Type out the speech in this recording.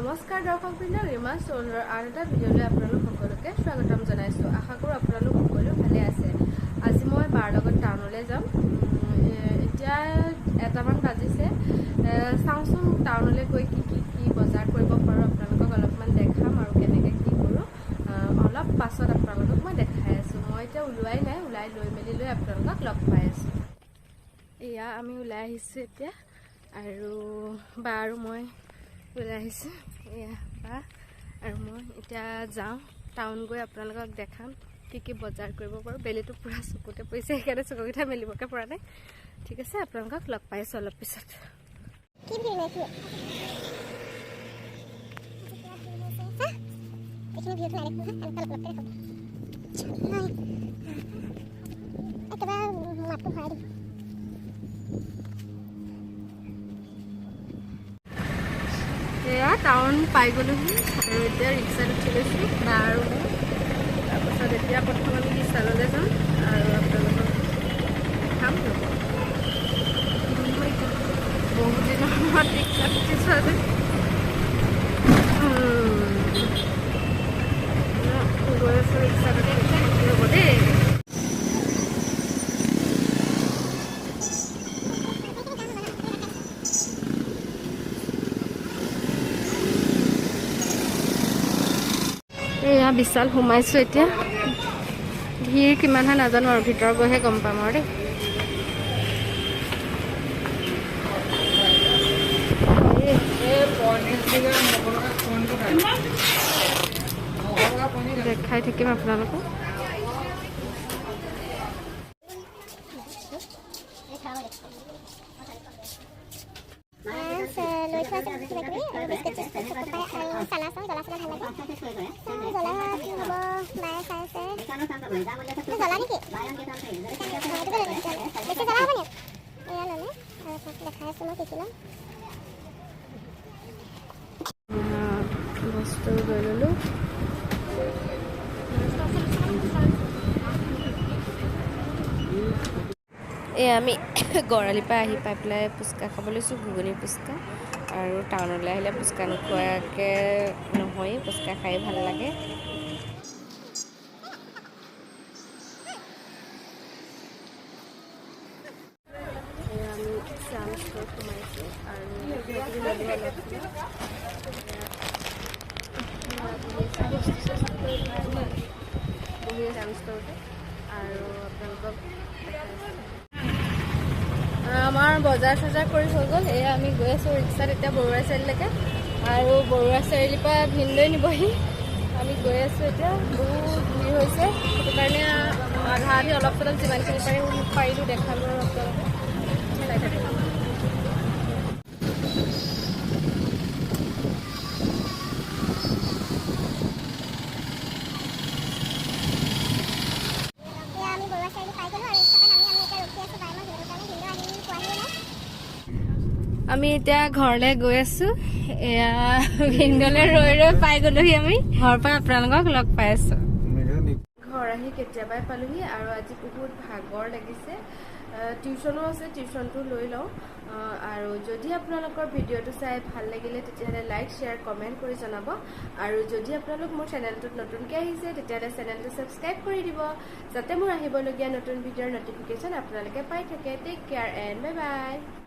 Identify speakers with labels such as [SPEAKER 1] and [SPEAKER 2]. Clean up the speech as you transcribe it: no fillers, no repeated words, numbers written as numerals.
[SPEAKER 1] নমস্কাৰ দৰ্শক বৃন্দ, ৰীমা চৌলৰ আন এটা ভিডিঅ'লৈ আপোনালোক সকলোকে স্বাগতম জনাইছোঁ। আশা কৰোঁ আপোনালোক সকলো ভালে আছে। আজি মই বাৰ লগত টাউনলৈ যাম। এতিয়া 1মান বাজিছে। চাওঁচোন টাউনলৈ গৈ কি বজাৰ কৰিব পাৰোঁ আপোনালোকক অলপমান দেখাম আৰু কেনেকৈ কি কৰোঁ অলপ পাছত আপোনালোকক মই দেখাই আছোঁ। মই এতিয়া ওলোৱাই নাই, ওলাই লৈ মেলি লৈ আপোনালোকক লগ পাই আছোঁ। এয়া আমি ওলাই আহিছোঁ এতিয়া, আৰু বা আৰু মই ওলাই আহিছোঁ। এয়া বা আৰু মই এতিয়া যাওঁ টাউন গৈ আপোনালোকক দেখাম কি বজাৰ কৰিব পাৰোঁ। বেলিটো পূৰা চকুতে পৰিছে, সেইকাৰণে চকুকেইটা মেলিবকৈ পৰা নাই। ঠিক আছে, আপোনালোকক লগ পাই আছোঁ অলপ পিছত। এয়া টাউন পাই গ'লোহি আৰু এতিয়া ৰিক্সাত উঠি লৈছোঁ বা আৰু মই। তাৰপাছত এতিয়া প্ৰথম আমি বিশাললৈ যাম আৰু আপোনালোকক খাম ল'ব। বহুত দিনৰ মূৰত ৰিক্সাত উঠিছোঁ আজি। গৈ আছোঁ ৰিক্সাত ৰ'ব দেই। এয়া বিশাল সোমাইছোঁ এতিয়া। ভিৰ কিমান হয় নাজানো আৰু ভিতৰত গৈহে গম পাম আৰু দেই। দেখাই থাকিম আপোনালোকক। বস্তু লৈ ল'লোঁ। আমি গড়ালিৰ পৰা আহি পাই পেলাই ফুচকা খাব লৈছোঁ, ঘুগুনি ফুচকা। আৰু টাউনলৈ আহিলে ফুচকা নোখোৱাকৈ নহয়েই, ফুচকা খাই ভাল লাগে। আমি চাম ষ্ট'ৰত সোমাইছোঁ আৰু বহি চাম ষ্ট'ৰতে আৰু আপোনালোকক আমাৰ বজাৰ চজাৰ কৰি হৈ গ'ল। এয়া আমি গৈ আছোঁ ৰিক্সাত এতিয়া বৰুৱা চাৰিআলিলৈকে, আৰু বৰুৱা চাৰিআলিৰ পৰা ভিনলৈ নিবহি। আমি গৈ আছোঁ এতিয়া, বহুত ভিৰ হৈছে, সেইটো কাৰণে আধা আধি অলপ চলপ যিমানখিনি পাৰিলোঁ দেখালোঁ আৰু আপোনালোকে চাই থাকিব। আমি এতিয়া ঘৰলৈ গৈ আছোঁ। এয়া ভিনদলৈ ৰৈ পাই গ'লোহি। আমি ঘৰৰ পৰা আপোনালোকক লগ পাই আছোঁ। ঘৰ আহি কেতিয়াবাই পালোহি আৰু আজি বহুত ভাগৰ লাগিছে। টিউশ্যনো আছে, টিউশ্যনটো লৈ লওঁ। আৰু যদি আপোনালোকৰ ভিডিঅ'টো চাই ভাল লাগিলে তেতিয়াহ'লে লাইক, শ্বেয়াৰ, কমেণ্ট কৰি জনাব। আৰু যদি আপোনালোক মোৰ চেনেলটোত নতুনকৈ আহিছে তেতিয়াহ'লে চেনেলটো ছাবস্ক্ৰাইব কৰি দিব, যাতে মোৰ আহিবলগীয়া নতুন ভিডিঅ'ৰ নটিফিকেশ্যন আপোনালোকে পাই থাকে। Take care and bye by.